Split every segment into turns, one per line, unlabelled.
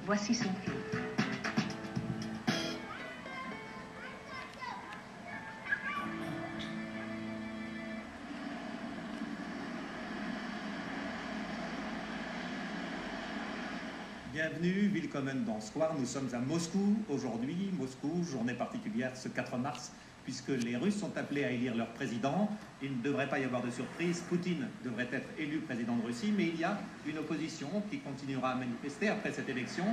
Voici son film.
Bienvenue, willkommen dans Square. Nous sommes à Moscou aujourd'hui. Moscou, journée particulière ce 4 mars, puisque les Russes sont appelés à élire leur président. Il ne devrait pas y avoir de surprise. Poutine devrait être élu président de Russie, mais il y a une opposition qui continuera à manifester après cette élection.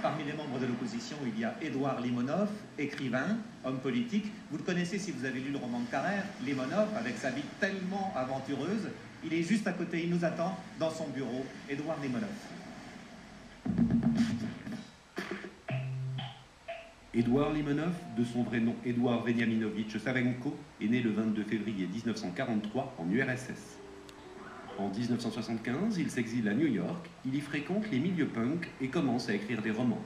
Parmi les membres de l'opposition, il y a Édouard Limonov, écrivain, homme politique. Vous le connaissez si vous avez lu le roman de Carrère, Limonov, avec sa vie tellement aventureuse. Il est juste à côté, il nous attend dans son bureau. Édouard Limonov.
Édouard Limonov, de son vrai nom Édouard Veniaminovitch Savenko, est né le 22 février 1943 en URSS. En 1975, il s'exile à New York, il y fréquente les milieux punk et commence à écrire des romans.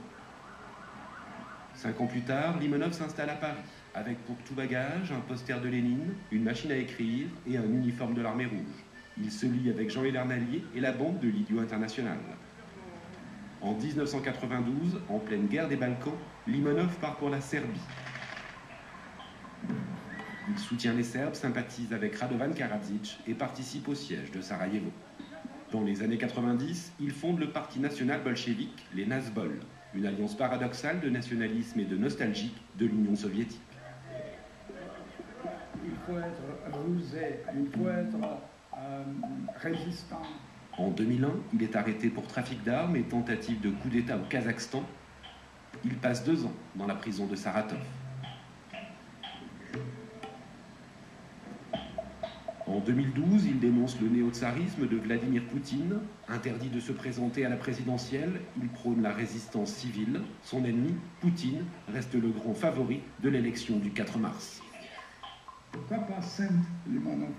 5 ans plus tard, Limonov s'installe à Paris, avec pour tout bagage un poster de Lénine, une machine à écrire et un uniforme de l'armée rouge. Il se lie avec Jean-Hilaire Nallier et la bande de l'Idiot International. En 1992, en pleine guerre des Balkans, Limonov part pour la Serbie. Il soutient les Serbes, sympathise avec Radovan Karadzic et participe au siège de Sarajevo. Dans les années 90, il fonde le parti national bolchevique, les Nazbol, une alliance paradoxale de nationalisme et de nostalgie de l'Union soviétique.
Il faut être rusé, il faut être résistant.
En 2001, il est arrêté pour trafic d'armes et tentative de coup d'État au Kazakhstan. Il passe 2 ans dans la prison de Saratov. En 2012, il dénonce le néo-tsarisme de Vladimir Poutine. Interdit de se présenter à la présidentielle, il prône la résistance civile. Son ennemi, Poutine, reste le grand favori de l'élection du 4 mars.
Papa Saint Limonov.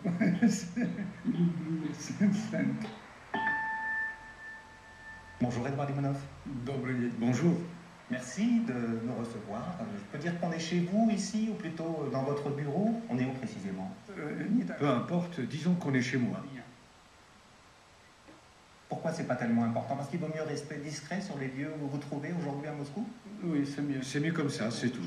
Bonjour Édouard Limonov.
Bonjour.
Merci de nous recevoir. Je peux dire qu'on est chez vous ici ou plutôt dans votre bureau? On est où précisément?
Peu importe, disons qu'on est chez moi.
Pourquoi c'est pas tellement important? Parce qu'il vaut mieux rester discret sur les lieux où vous vous trouvez aujourd'hui à Moscou?
Oui, c'est mieux.
C'est mieux comme ça, c'est tout.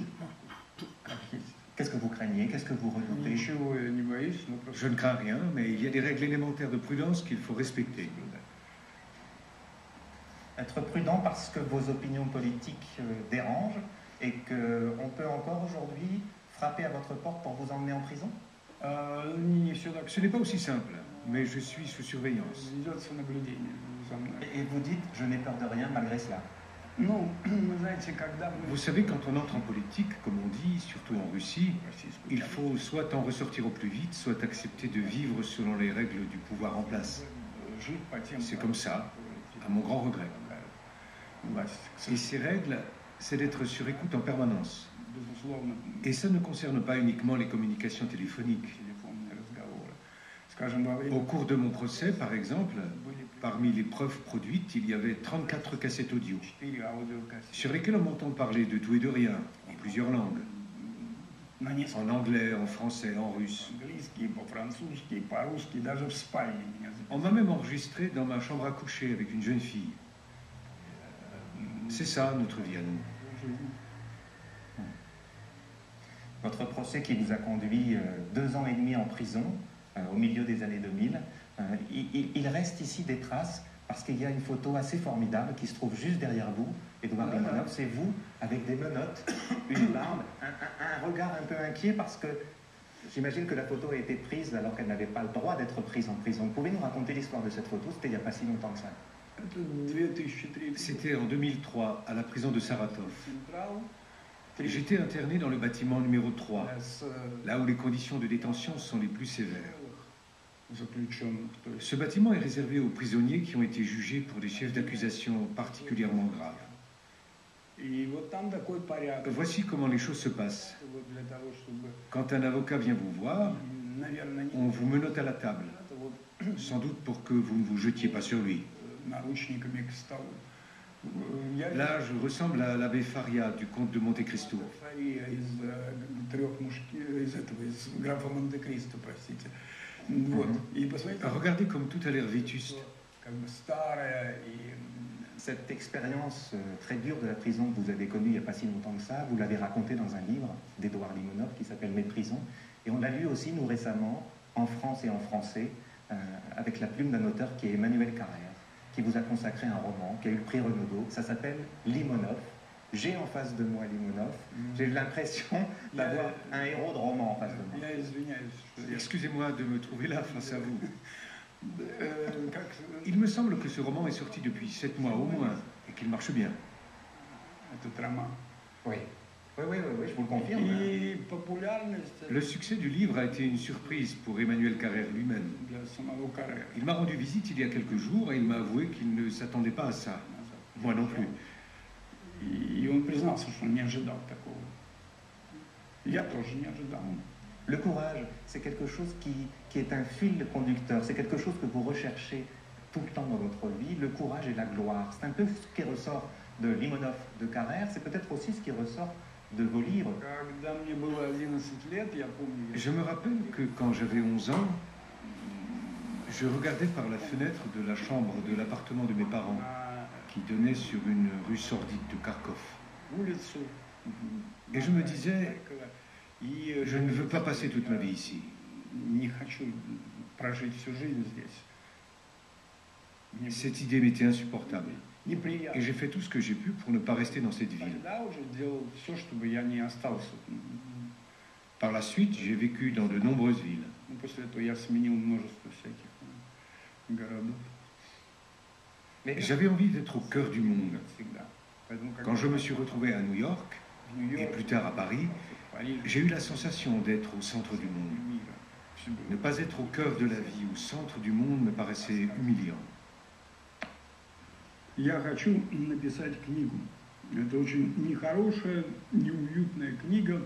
Qu'est-ce que vous craignez? Qu'est-ce que vous redoutez?
Je ne crains rien, mais il y a des règles élémentaires de prudence qu'il faut respecter.
Être prudent parce que vos opinions politiques dérangent et qu'on peut encore aujourd'hui frapper à votre porte pour vous emmener en prison?
Ce n'est pas aussi simple, mais je suis sous surveillance.
Et vous dites, je n'ai peur de rien malgré cela.
Vous savez, quand on entre en politique, comme on dit, surtout en Russie, il faut soit en ressortir au plus vite, soit accepter de vivre selon les règles du pouvoir en place. C'est comme ça, à mon grand regret. Et ces règles, c'est d'être sur écoute en permanence. Et ça ne concerne pas uniquement les communications téléphoniques. Au cours de mon procès, par exemple, parmi les preuves produites, il y avait 34 cassettes audio, sur lesquelles on m'entend parler de tout et de rien, en plusieurs langues. En anglais, en français, en russe. On m'a même enregistré dans ma chambre à coucher avec une jeune fille. C'est ça, notre vie à nous.
Votre procès qui vous a conduit 2 ans et demi en prison, au milieu des années 2000, il reste ici des traces, parce qu'il y a une photo assez formidable qui se trouve juste derrière vous, Édouard Limonov, c'est vous, avec des menottes, une barbe, un regard un peu inquiet, parce que j'imagine que la photo a été prise alors qu'elle n'avait pas le droit d'être prise en prison. Vous pouvez nous raconter l'histoire de cette photo? C'était il n'y a pas si longtemps que ça.
C'était en 2003, à la prison de Saratov. J'étais interné dans le bâtiment numéro 3, là où les conditions de détention sont les plus sévères. Ce bâtiment est réservé aux prisonniers qui ont été jugés pour des chefs d'accusation particulièrement graves. Voici comment les choses se passent. Quand un avocat vient vous voir, on vous menotte à la table, sans doute pour que vous ne vous jetiez pas sur lui. Là, je ressemble à l'abbé Faria du comte de Monte Cristo. Regardez comme tout a l'air vétuste.
cette expérience très dure de la prison que vous avez connue il n'y a pas si longtemps que ça, vous l'avez racontée dans un livre d'Édouard Limonov qui s'appelle Mes prisons. Et on l'a lu aussi, nous, récemment, en France et en français, avec la plume d'un auteur qui est Emmanuel Carrère, qui vous a consacré un roman, qui a eu le prix Renaudot. Ça s'appelle Limonov. J'ai en face de moi Limonov. J'ai l'impression d'avoir un héros de roman en face de moi.
Excusez-moi de me trouver là face à vous. Il me semble que ce roman est sorti depuis 7 mois au moins et qu'il marche bien.
Oui. Oui, je vous le confirme.
Le succès du livre a été une surprise pour Emmanuel Carrère lui-même. Il m'a rendu visite il y a quelques jours et il m'a avoué qu'il ne s'attendait pas à ça. Moi non plus.
Le courage, c'est quelque chose qui est un fil conducteur, c'est quelque chose que vous recherchez tout le temps dans votre vie, le courage et la gloire. C'est un peu ce qui ressort de Limonov, de Carrère, c'est peut-être aussi ce qui ressort de vos livres.
Je me rappelle que quand j'avais 11 ans, je regardais par la fenêtre de la chambre de l'appartement de mes parents, qui donnait sur une rue sordide de Kharkov. Et je me disais, je ne veux pas passer toute ma vie ici. Cette idée m'était insupportable. Et j'ai fait tout ce que j'ai pu pour ne pas rester dans cette ville. Par la suite, j'ai vécu dans de nombreuses villes. Mais j'avais envie d'être au cœur du monde. Quand je me suis retrouvé à New York, et plus tard à Paris, j'ai eu la sensation d'être au centre du monde. Ne pas être au cœur de la vie, au centre du monde, me paraissait humiliant.
Я хочу написать книгу. Это очень нехорошая, неуютная книга,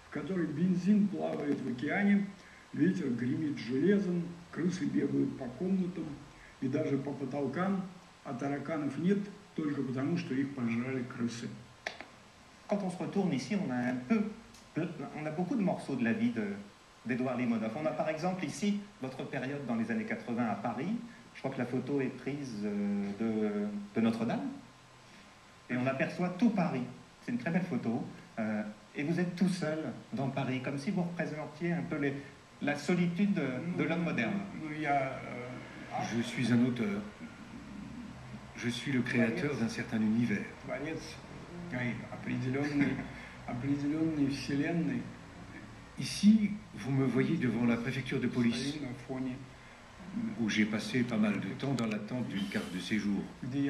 в которой бензин плавает в океане, ветер гремит железом, крысы бегают по комнатам и даже по потолкам, а тараканов нет только потому, что их пожрали крысы.
Quand on se retourne ici, on a beaucoup de morceaux de la vie d'Édouard Limonov. On a par exemple ici votre période dans les années 80 à Paris. Je crois que la photo est prise de Notre-Dame. Et on aperçoit tout Paris. C'est une très belle photo. Et vous êtes tout seul dans Paris, comme si vous représentiez un peu la solitude de l'homme moderne.
Je suis un auteur. Je suis le créateur d'un certain univers. Ici, vous me voyez devant la préfecture de police, où j'ai passé pas mal de temps dans l'attente d'une carte de séjour. Il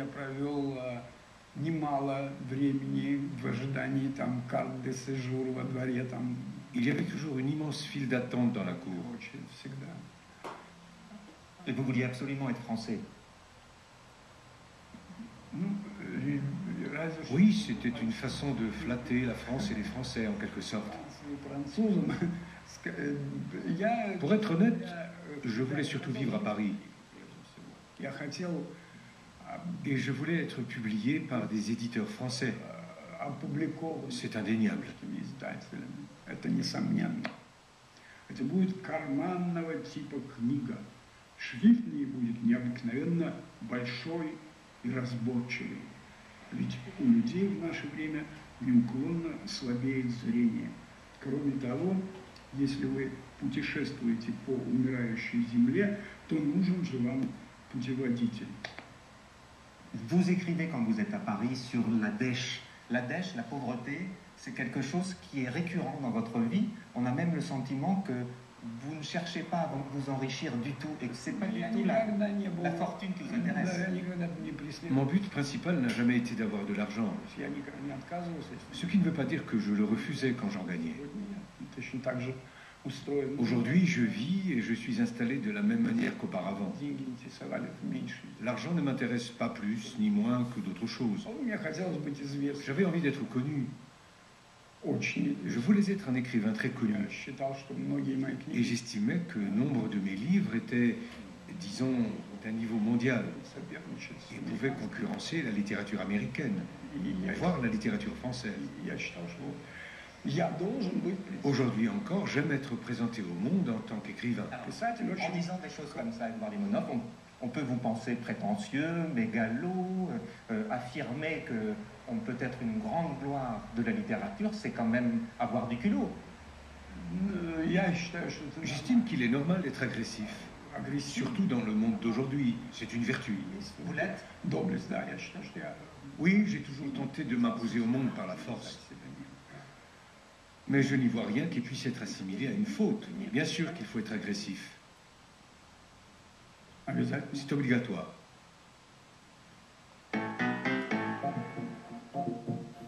y avait toujours une immense file d'attente dans la cour.
Et vous vouliez absolument être français.
Oui, c'était une façon de flatter la France et les Français, en quelque sorte. Pour être honnête, je voulais surtout vivre à Paris. Et je voulais être publié par des éditeurs français. C'est indéniable.
Шрифт в ней будет необыкновенно большой и разборчивый. Ведь у людей в наше время неуклонно слабеет зрение. Кроме того, если вы путешествуете по умирающей земле, то нужен же вам путеводитель.
Vous écrivez quand vous êtes à Paris sur la dèche. La dèche, la pauvreté, c'est quelque chose qui est récurrent dans votre vie. On a même le sentiment que vous ne cherchez pas à vous enrichir du tout et que ce n'est pas du tout la fortune qui vous intéresse.
Mon but principal n'a jamais été d'avoir de l'argent. Ce qui ne veut pas dire que je le refusais quand j'en gagnais. Aujourd'hui, je vis et je suis installé de la même manière qu'auparavant. L'argent ne m'intéresse pas plus ni moins que d'autres choses. J'avais envie d'être connu. Je voulais être un écrivain très connu. Et j'estimais que nombre de mes livres étaient, disons, d'un niveau mondial et pouvaient concurrencer la littérature américaine, voire la littérature française. Aujourd'hui encore, j'aime être présenté au monde en tant qu'écrivain.
En disant des choses comme ça, Édouard Limonov, On peut vous penser prétentieux, mégalo, affirmer qu'on peut être une grande gloire de la littérature, c'est quand même avoir du culot.
J'estime qu'il est normal d'être agressif, surtout dans le monde d'aujourd'hui. C'est une vertu.
Vous l'êtes?
Oui, j'ai toujours tenté de m'imposer au monde par la force. Mais je n'y vois rien qui puisse être assimilé à une faute. Bien sûr qu'il faut être agressif. C'est obligatoire.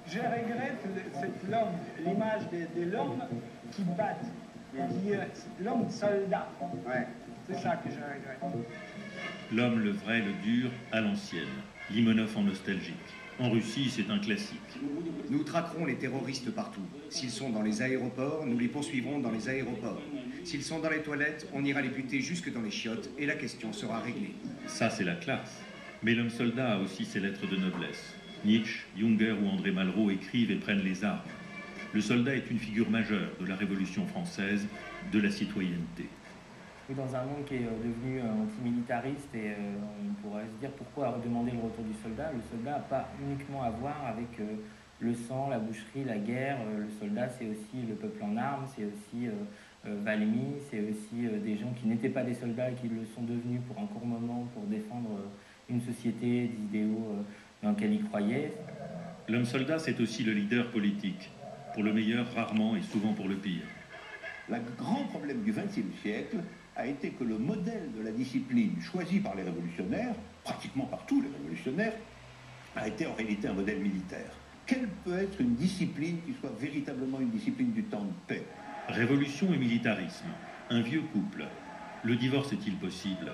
Je regrette l'image de l'homme qui bat, l'homme soldat.
Ouais.
C'est ça que je regrette.
L'homme, le vrai, le dur, à l'ancienne. Limonov en nostalgique. En Russie, c'est un classique.
Nous traquerons les terroristes partout. S'ils sont dans les aéroports, nous les poursuivrons dans les aéroports. S'ils sont dans les toilettes, on ira les buter jusque dans les chiottes et la question sera réglée.
Ça, c'est la classe. Mais l'homme soldat a aussi ses lettres de noblesse. Nietzsche, Junger ou André Malraux écrivent et prennent les armes. Le soldat est une figure majeure de la Révolution française, de la citoyenneté.
Dans un monde qui est devenu antimilitariste, et on pourrait se dire pourquoi demander le retour du soldat. Le soldat n'a pas uniquement à voir avec le sang, la boucherie, la guerre. Le soldat, c'est aussi le peuple en armes, c'est aussi Valmy, c'est aussi des gens qui n'étaient pas des soldats et qui le sont devenus pour un court moment pour défendre une société, des idéaux dans lesquels ils croyaient.
L'homme soldat, c'est aussi le leader politique. Pour le meilleur, rarement et souvent pour le pire.
Le grand problème du XXe siècle a été que le modèle de la discipline choisi par les révolutionnaires, pratiquement par tous les révolutionnaires, a été en réalité un modèle militaire. Quelle peut être une discipline qui soit véritablement une discipline du temps de paix?
Révolution et militarisme, un vieux couple. Le divorce est-il possible?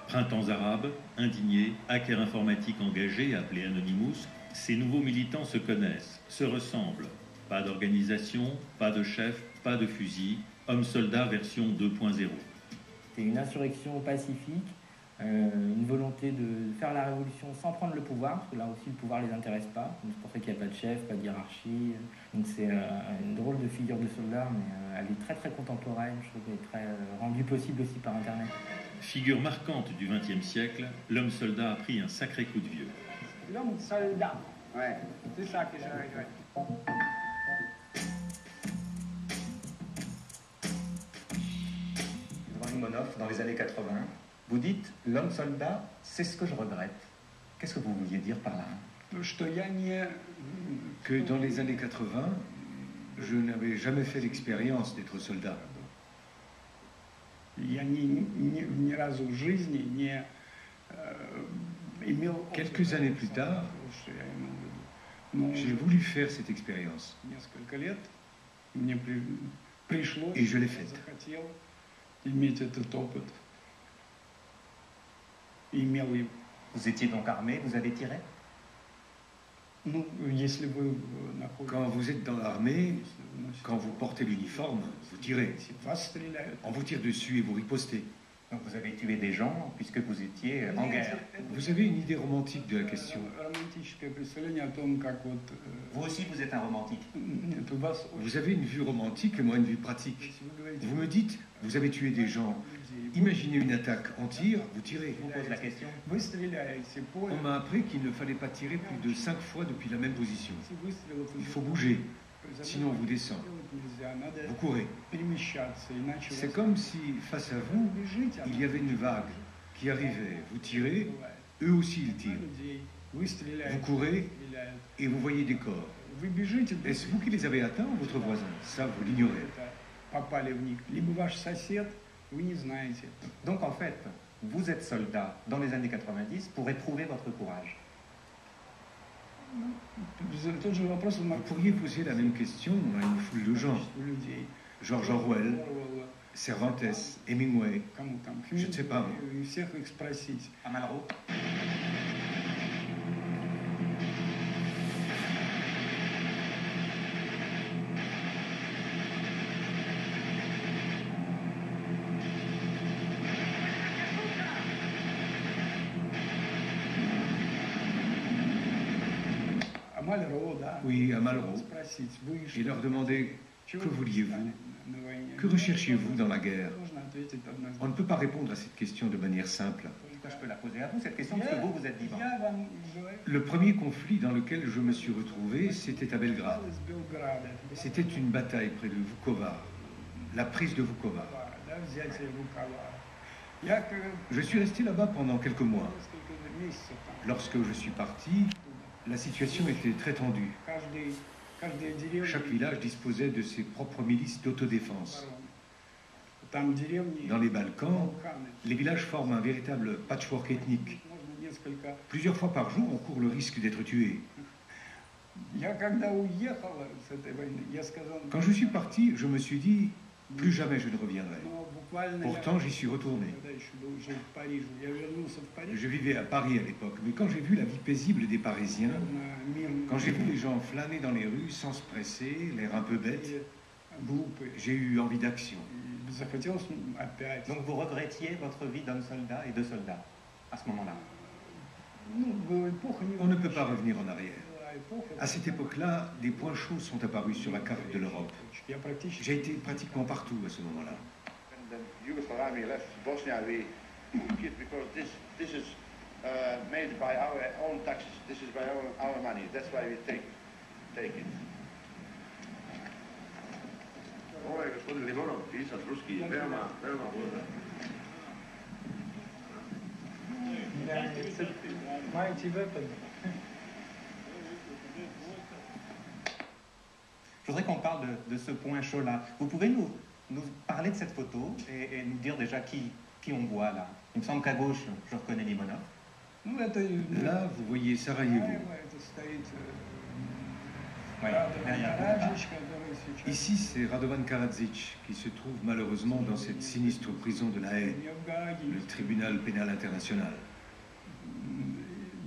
Printemps arabe, indigné, hacker informatique engagé, appelé Anonymous, ces nouveaux militants se connaissent, se ressemblent. Pas d'organisation, pas de chef, pas de fusil, homme-soldat version 2.0.
C'est une insurrection pacifique, une volonté de faire la révolution sans prendre le pouvoir, parce que là aussi le pouvoir ne les intéresse pas. C'est pour ça qu'il n'y a pas de chef, pas de hiérarchie. Donc c'est une drôle de figure de soldat, mais elle est très très contemporaine, je trouve qu'elle est très rendue possible aussi par Internet.
Figure marquante du XXe siècle, l'homme soldat a pris un sacré coup de vieux.
L'homme soldat.
Ouais.
C'est ça que je regrette.
Limonov, dans les années 80, vous dites « l'homme soldat, c'est ce que je regrette ». Qu'est-ce que vous vouliez dire par là?
Que dans les années 80, je n'avais jamais fait l'expérience d'être soldat. Quelques années plus tard, j'ai voulu faire cette expérience. Et je l'ai faite.
Vous étiez donc armé, vous avez tiré?
Quand vous êtes dans l'armée, quand vous portez l'uniforme, vous tirez. On vous tire dessus et vous ripostez.
Donc vous avez tué des gens puisque vous étiez en guerre.
Vous avez une idée romantique de la question.
Vous aussi, vous êtes un romantique.
Vous avez une vue romantique et moi une vue pratique. Vous me dites, vous avez tué des gens. Imaginez une attaque, on tire, vous tirez.
Je vous pose la question.
On m'a appris qu'il ne fallait pas tirer plus de 5 fois depuis la même position. Il faut bouger, sinon on vous descend. Vous courez. C'est comme si, face à vous, il y avait une vague qui arrivait. Vous tirez, eux aussi ils tirent. Vous courez et vous voyez des corps. Est-ce vous qui les avez atteints ou votre voisin? Ça, vous l'ignorez.
Donc en fait, vous êtes soldat dans les années 90 pour éprouver votre courage.
Vous pourriez poser la même question à une foule de gens. George Orwell, Cervantes, Hemingway, je ne sais pas.
À Malraux.
Oui, à Malraux. Et leur demander, que vouliez-vous? Que recherchiez-vous dans la guerre? On ne peut pas répondre à cette question de manière simple.
Je peux la poser à vous, cette question, parce que vous êtes vivant.
Le premier conflit dans lequel je me suis retrouvé, c'était à Belgrade. C'était une bataille près de Vukovar, la prise de Vukovar. Je suis resté là-bas pendant quelques mois. Lorsque je suis parti, la situation était très tendue. Chaque village disposait de ses propres milices d'autodéfense. Dans les Balkans, les villages forment un véritable patchwork ethnique. Plusieurs fois par jour, on court le risque d'être tué. Quand je suis parti, je me suis dit, plus jamais je ne reviendrai. Pourtant, j'y suis retourné. Je vivais à Paris à l'époque, mais quand j'ai vu la vie paisible des Parisiens, quand j'ai vu les gens flâner dans les rues sans se presser, l'air un peu bête, j'ai eu envie d'action.
Donc vous regrettiez votre vie d'homme soldat et de soldat à ce moment-là?
On ne peut pas revenir en arrière. À cette époque-là, des points chauds sont apparus sur la carte de l'Europe. J'ai été pratiquement partout à ce moment-là.
Je voudrais qu'on parle de ce point chaud-là. Vous pouvez nous parler de cette photo et nous dire déjà qui on voit là? Il me semble qu'à gauche, je reconnais Limonov.
Là, vous voyez Sarajevo. Ici, c'est Radovan Karadzic qui se trouve malheureusement dans cette sinistre prison de la Haye, le tribunal pénal international.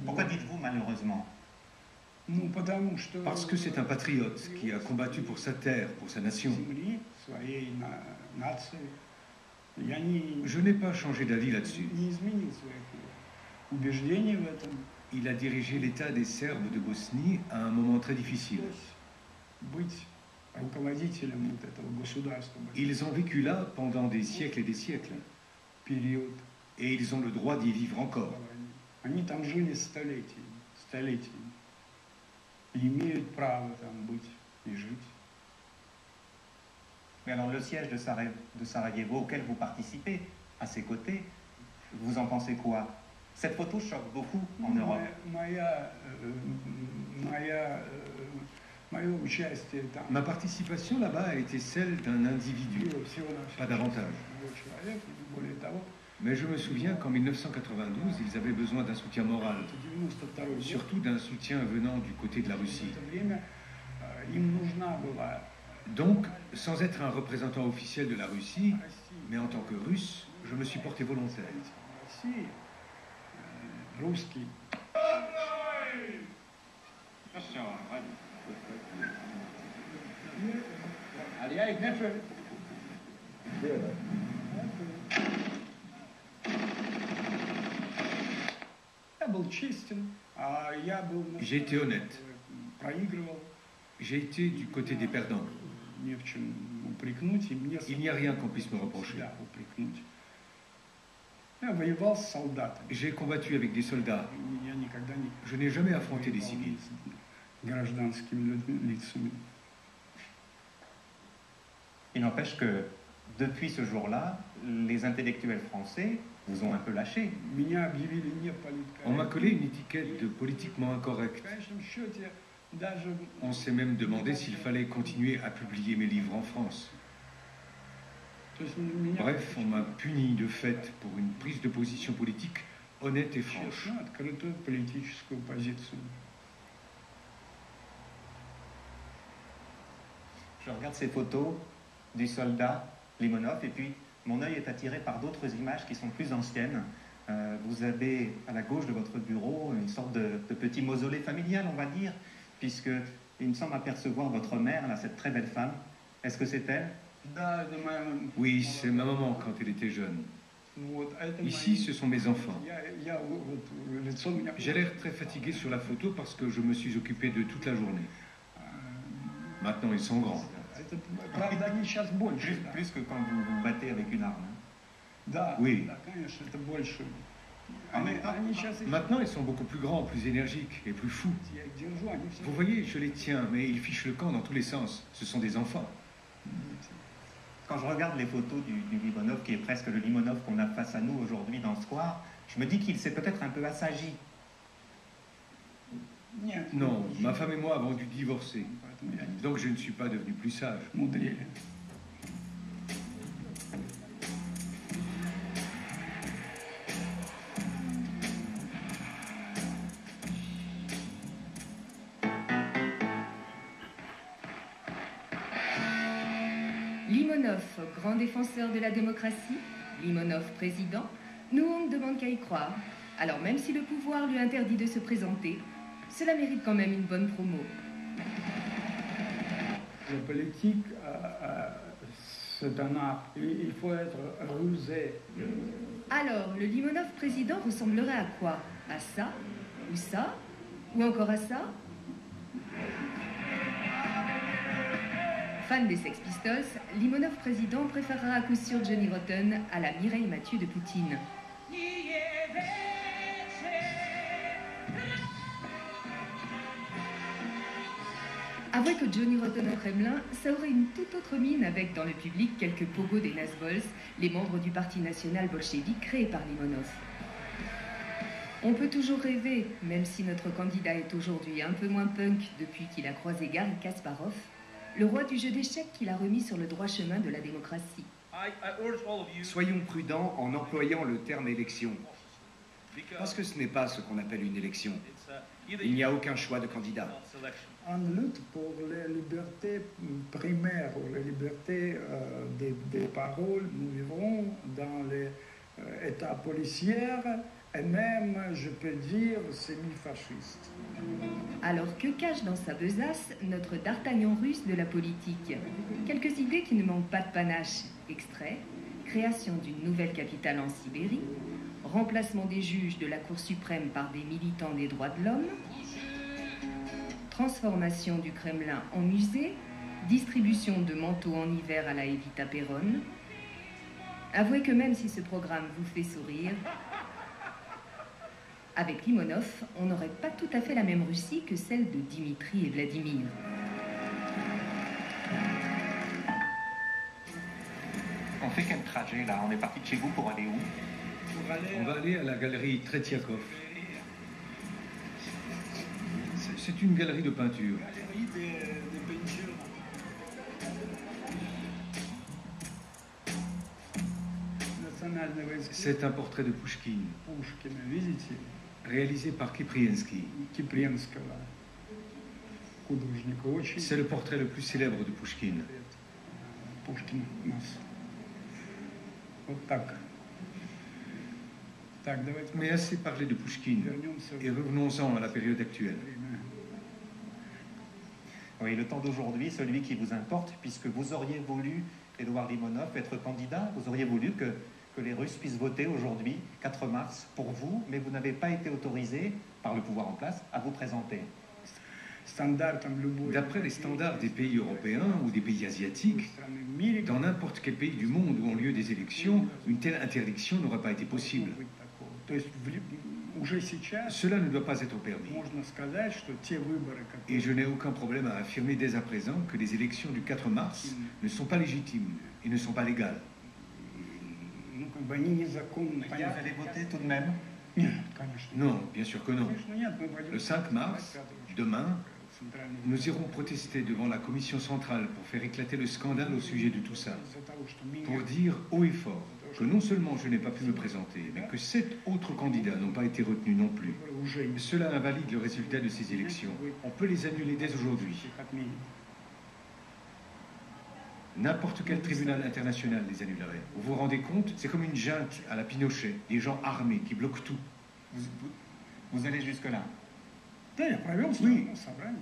Pourquoi dites-vous malheureusement?
Parce que c'est un patriote qui a combattu pour sa terre, pour sa nation. Je n'ai pas changé d'avis là-dessus. Il a dirigé l'État des Serbes de Bosnie à un moment très difficile. Ils ont vécu là pendant des siècles et des siècles. Et ils ont le droit d'y vivre encore.
Mais alors le siège de Sarajevo auquel vous participez, à ses côtés, vous en pensez quoi? Cette photo choque beaucoup en Europe.
Ma participation là-bas a été celle d'un individu, pas davantage. Mais je me souviens qu'en 1992, ils avaient besoin d'un soutien moral, surtout d'un soutien venant du côté de la Russie. Donc, sans être un représentant officiel de la Russie, mais en tant que Russe, je me suis porté volontaire. J'ai été honnête. J'ai été du côté des perdants. Il n'y a rien qu'on puisse me reprocher. J'ai combattu avec des soldats. Je n'ai jamais affronté des civils.
Il n'empêche que depuis ce jour-là, les intellectuels français vous ont un peu lâché.
On m'a collé une étiquette de politiquement incorrect. On s'est même demandé s'il fallait continuer à publier mes livres en France. Bref, on m'a puni de fait pour une prise de position politique honnête et franche.
Je regarde ces photos du soldat Limonov et puis mon œil est attiré par d'autres images qui sont plus anciennes. Vous avez à la gauche de votre bureau une sorte de petit mausolée familial, on va dire, puisque il me semble apercevoir votre mère, là, cette très belle femme. Est-ce que c'est elle?
Oui, c'est ma maman quand elle était jeune. Ici, ce sont mes enfants. J'ai l'air très fatigué sur la photo parce que je me suis occupé de toute la journée. Maintenant, ils sont grands.
Plus que quand vous vous battez avec une arme.
Oui. Maintenant, ils sont beaucoup plus grands, plus énergiques et plus fous. Vous voyez, je les tiens, mais ils fichent le camp dans tous les sens. Ce sont des enfants.
Quand je regarde les photos du Limonov, qui est presque le Limonov qu'on a face à nous aujourd'hui dans le square, je me dis qu'il s'est peut-être un peu assagi.
Non, ma femme et moi avons dû divorcer. Donc je ne suis pas devenu plus sage.
Limonov, grand défenseur de la démocratie, Limonov président, nous on ne demande qu'à y croire. Alors même si le pouvoir lui interdit de se présenter, cela mérite quand même une bonne promo.
La politique, c'est un art. Il faut être rusé.
Alors, le Limonov président ressemblerait à quoi? À ça? Ou ça? Ou encore à ça? Fan des Sex Pistols, Limonov président préférera à coup sûr Johnny Rotten à la Mireille Mathieu de Poutine. Avouez que Johnny Rotten au Kremlin, ça aurait une toute autre mine avec dans le public quelques pogos des Nazbols, les membres du parti national bolchevique créé par Limonov. On peut toujours rêver, même si notre candidat est aujourd'hui un peu moins punk depuis qu'il a croisé Garry Kasparov, le roi du jeu d'échecs qu'il a remis sur le droit chemin de la démocratie.
Soyons prudents en employant le terme élection, parce que ce n'est pas ce qu'on appelle une élection. Il n'y a aucun choix de candidat.
En lutte pour les libertés primaires, ou les libertés des paroles, nous vivrons dans les états policiers et même, je peux dire, semi-fascistes.
Alors que cache dans sa besace notre d'Artagnan russe de la politique? Quelques idées qui ne manquent pas de panache. Extrait, création d'une nouvelle capitale en Sibérie, remplacement des juges de la Cour suprême par des militants des droits de l'homme, transformation du Kremlin en musée, distribution de manteaux en hiver à la Evita Peron. Avouez que même si ce programme vous fait sourire, avec Limonov, on n'aurait pas tout à fait la même Russie que celle de Dimitri et Vladimir.
On fait quel trajet là? On est parti de chez vous pour aller où?
On va aller à la galerie Tretiakov. C'est une galerie de peinture. C'est un portrait de Pouchkine, réalisé par Kipriensky. C'est le portrait le plus célèbre de Pouchkine. Mais assez parlé de Pouchkine, et revenons-en à la période actuelle.
Oui, le temps d'aujourd'hui, celui qui vous importe, puisque vous auriez voulu, Édouard Limonov, être candidat, vous auriez voulu que les Russes puissent voter aujourd'hui, 4 mars, pour vous, mais vous n'avez pas été autorisé par le pouvoir en place à vous présenter.
D'après les standards des pays européens ou des pays asiatiques, dans n'importe quel pays du monde où ont lieu des élections, une telle interdiction n'aurait pas été possible. Cela ne doit pas être permis. Et je n'ai aucun problème à affirmer dès à présent que les élections du 4 mars ne sont pas légitimes et ne sont pas légales.
Vous allez voter tout de même?
Non, bien sûr que non. Le 5 mars, demain, nous irons protester devant la commission centrale pour faire éclater le scandale au sujet de tout ça. Pour dire haut et fort que non seulement je n'ai pas pu me présenter, mais que 7 autres candidats n'ont pas été retenus non plus. Cela invalide le résultat de ces élections. On peut les annuler dès aujourd'hui. N'importe quel tribunal international les annulerait. Vous vous rendez compte? C'est comme une junte à la Pinochet, des gens armés qui bloquent tout.
Vous allez jusque-là?
Oui,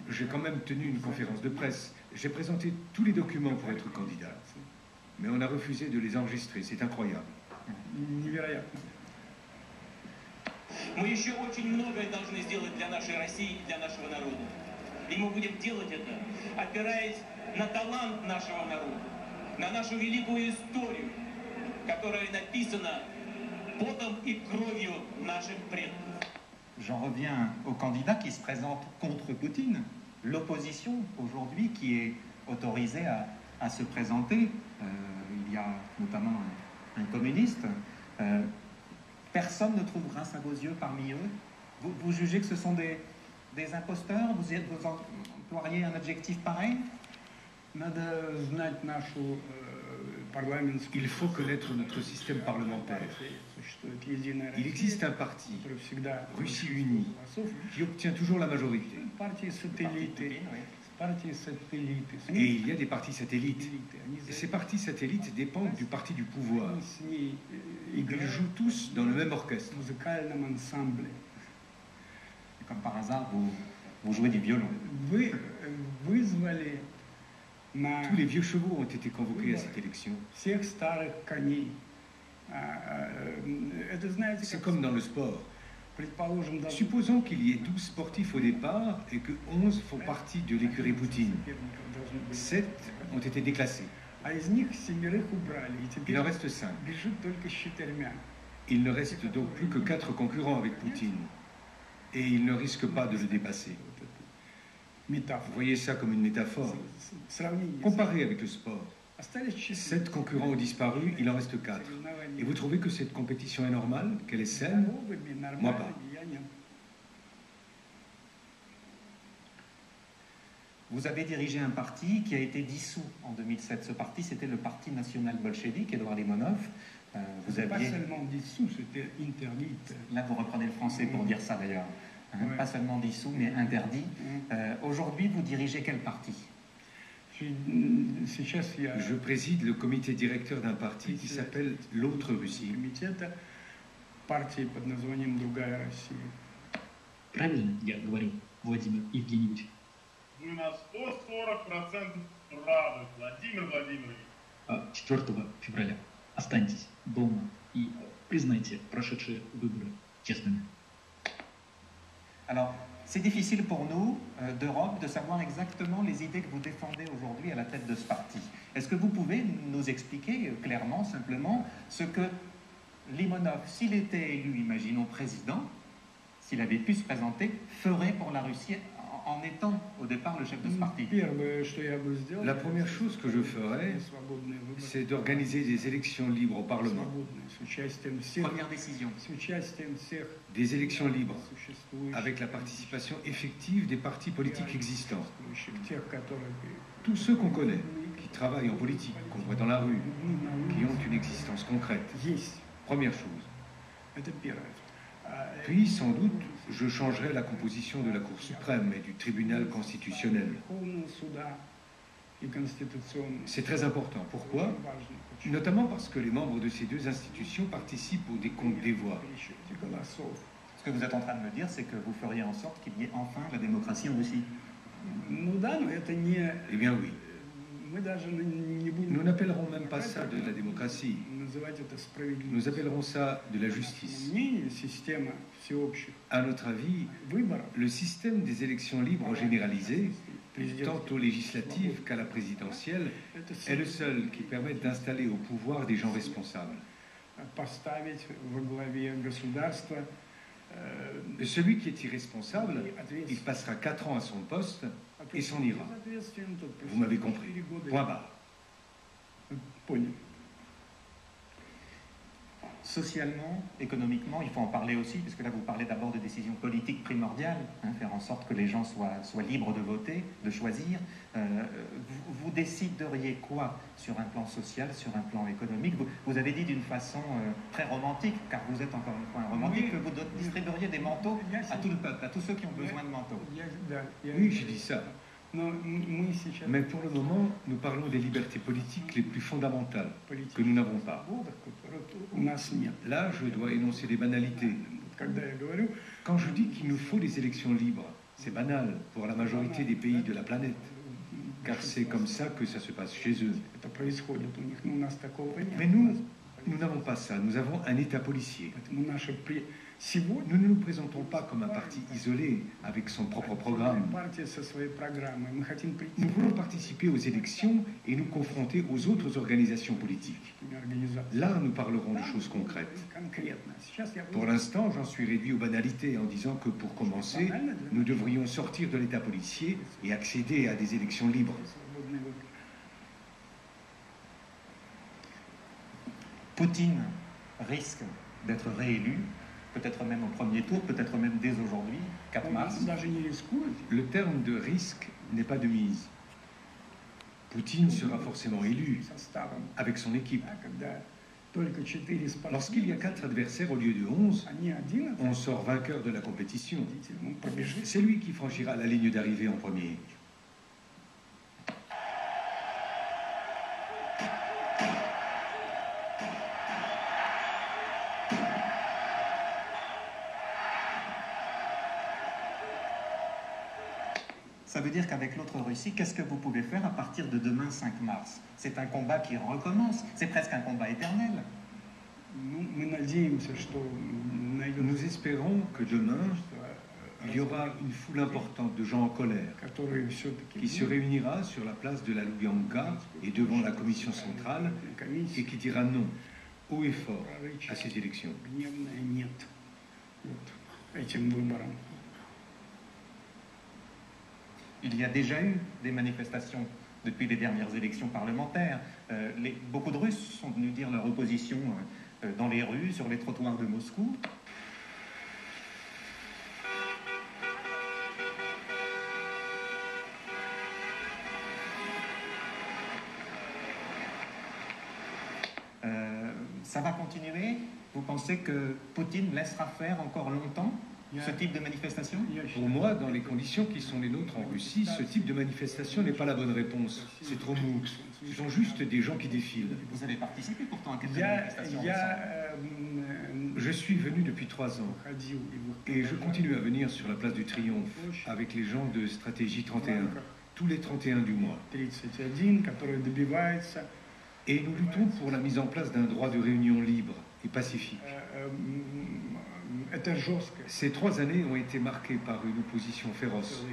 j'ai quand même tenu une conférence de presse. J'ai présenté tous les documents pour être candidat. Mais on a refusé de les enregistrer, c'est incroyable.
Мы еще очень многое должны сделать для нашей России и для нашего народа. И мы будем делать это, опираясь на талант нашего народа, на нашу великую историю, которая написана потом и кровью наших предков.
J'en reviens au candidat qui se présente contre Poutine. L'opposition aujourd'hui qui est autorisée à se présenter. Il y a notamment un communiste. Personne ne trouve grâce à vos yeux parmi eux. Vous jugez que ce sont des imposteurs? Vous emploieriez un adjectif pareil?
Il faut connaître notre système parlementaire. Il existe un parti, Russie Unie, qui obtient toujours la majorité. Et il y a des partis satellites. Et ces partis satellites dépendent du parti du pouvoir. Ils jouent tous dans le même orchestre.
Et comme par hasard, vous jouez du violon.
Tous les vieux chevaux ont été convoqués à cette élection. C'est comme dans le sport. Supposons qu'il y ait 12 sportifs au départ et que 11 font partie de l'écurie Poutine. 7 ont été déclassés. Il en reste 5. Il ne reste donc plus que 4 concurrents avec Poutine. Et il ne risque pas de le dépasser. Vous voyez ça comme une métaphore. Comparé avec le sport. 7 concurrents ont disparu, il en reste 4. Et vous trouvez que cette compétition est normale, qu'elle est saine? Moi pas.
Vous avez dirigé un parti qui a été dissous en 2007. Ce parti, c'était le Parti national bolchevique, Édouard Limonov. Vous aviez...
Pas seulement dissous, c'était interdit.
Là, vous reprenez le français pour dire ça d'ailleurs. Ouais. Pas seulement dissous, mais interdit. Aujourd'hui, vous dirigez quel parti?
Je préside le comité directeur d'un parti qui s'appelle l'Autre Russie.
Правильно я говорю, Владимир Евгеньевич?
Вы на 140% правы, Владимир Владимирович.
4 февраля останьтесь дома и признайте прошедшие выборы честными.
Alors, c'est difficile pour nous, d'Europe, de savoir exactement les idées que vous défendez aujourd'hui à la tête de ce parti. Est-ce que vous pouvez nous expliquer clairement, simplement, ce que Limonov, s'il était élu, imaginons, président, s'il avait pu se présenter, ferait pour la Russie en étant au départ le chef de ce parti?
La première chose que je ferais, c'est d'organiser des élections libres au Parlement.
Première décision.
Des élections libres, avec la participation effective des partis politiques existants. Tous ceux qu'on connaît, qui travaillent en politique, qu'on voit dans la rue, qui ont une existence concrète. Première chose. Puis, sans doute, je changerai la composition de la Cour suprême et du tribunal constitutionnel. C'est très important. Pourquoi? Notamment parce que les membres de ces deux institutions participent au décompte des voix.
Ce que vous êtes en train de me dire, c'est que vous feriez en sorte qu'il y ait enfin la démocratie en Russie.
Eh bien oui. Nous n'appellerons même pas ça de la démocratie. Nous appellerons ça de la justice. À notre avis, le système des élections libres généralisées, tant aux législatives qu'à la présidentielle, est le seul qui permette d'installer au pouvoir des gens responsables. Celui qui est irresponsable, il passera 4 ans à son poste et s'en ira. Vous m'avez compris. Point barre.
Socialement, économiquement, il faut en parler aussi, parce que là vous parlez d'abord de décisions politiques primordiales, faire en sorte que les gens soient libres de voter, de choisir. Vous décideriez quoi sur un plan social, sur un plan économique? Vous avez dit d'une façon très romantique, car vous êtes encore une fois un romantique, que vous distribueriez des manteaux à tout le peuple, à tous ceux qui ont besoin de manteaux.
Oui, j'ai dit ça. Mais pour le moment, nous parlons des libertés politiques les plus fondamentales, que nous n'avons pas. Là, je dois énoncer des banalités. Quand je dis qu'il nous faut des élections libres, c'est banal pour la majorité des pays de la planète, car c'est comme ça que ça se passe chez eux. Mais nous n'avons pas ça, nous avons un État policier. Nous ne nous présentons pas comme un parti isolé avec son propre programme. Nous voulons participer aux élections et nous confronter aux autres organisations politiques. Là, nous parlerons de choses concrètes. Pour l'instant, j'en suis réduit aux banalités en disant que pour commencer, nous devrions sortir de l'État policier et accéder à des élections libres.
Poutine risque d'être réélu, peut-être même au premier tour, peut-être même dès aujourd'hui, 4 mars.
Le terme de risque n'est pas de mise. Poutine sera forcément élu avec son équipe. Lorsqu'il y a 4 adversaires au lieu de 11, on sort vainqueur de la compétition. C'est lui qui franchira la ligne d'arrivée en premier.
Ça veut dire qu'avec l'autre Russie, qu'est-ce que vous pouvez faire à partir de demain 5 mars? C'est un combat qui recommence, c'est presque un combat éternel.
Nous espérons que demain, il y aura une foule importante de gens en colère qui se réunira sur la place de la Loubianka et devant la commission centrale et qui dira non, haut et fort, à ces élections.
Il y a déjà eu des manifestations depuis les dernières élections parlementaires. Beaucoup de Russes sont venus dire leur opposition dans les rues, sur les trottoirs de Moscou. Ça va continuer? Vous pensez que Poutine laissera faire encore longtemps ce type de manifestation?
Pour moi, dans les conditions qui sont les nôtres en Russie, ce type de manifestation n'est pas la bonne réponse. C'est trop mou. Ce sont juste des gens qui défilent.
Vous avez participé pourtant à quelques manifestations récentes.
Je suis venu depuis 3 ans et je continue à venir sur la place du Triomphe avec les gens de Stratégie 31, tous les 31 du mois. Et nous luttons pour la mise en place d'un droit de réunion libre et pacifique. Ces 3 années ont été marquées par une opposition féroce.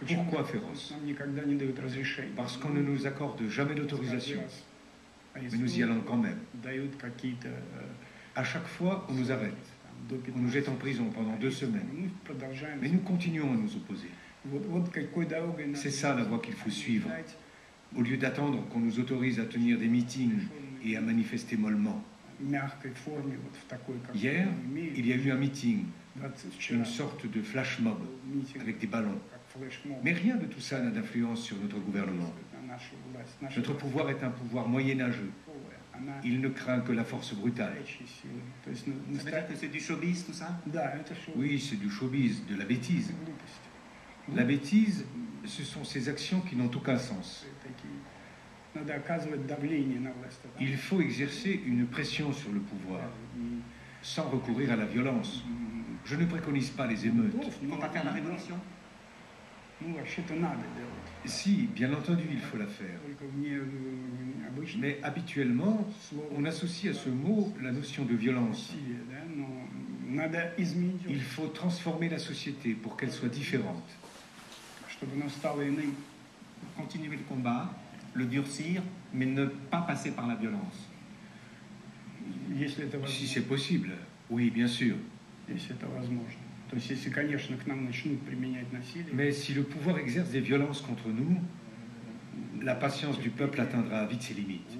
Pourquoi féroce? Parce qu'on ne nous accorde jamais d'autorisation. Mais nous y allons quand même. À chaque fois, on nous arrête. On nous jette en prison pendant 2 semaines. Mais nous continuons à nous opposer. C'est ça la voie qu'il faut suivre. Au lieu d'attendre qu'on nous autorise à tenir des meetings et à manifester mollement. Hier, il y a eu un meeting, une sorte de flash mob avec des ballons. Mais rien de tout ça n'a d'influence sur notre gouvernement. Notre pouvoir est un pouvoir moyenâgeux. Il ne craint que la force brutale.
Ça veut dire que c'est du showbiz tout ça?
Oui, c'est du showbiz, de la bêtise. La bêtise, ce sont ces actions qui n'ont aucun sens. Il faut exercer une pression sur le pouvoir, sans recourir à la violence. Je ne préconise pas les émeutes.
Il ne faut pas faire la révolution?
Si, bien entendu, il faut la faire. Mais habituellement, on associe à ce mot la notion de violence. Il faut transformer la société pour qu'elle soit différente.
Continuer le combat, le durcir, mais ne pas passer par la violence.
Si c'est possible, oui, bien sûr. Mais si le pouvoir exerce des violences contre nous, la patience du peuple atteindra vite ses limites.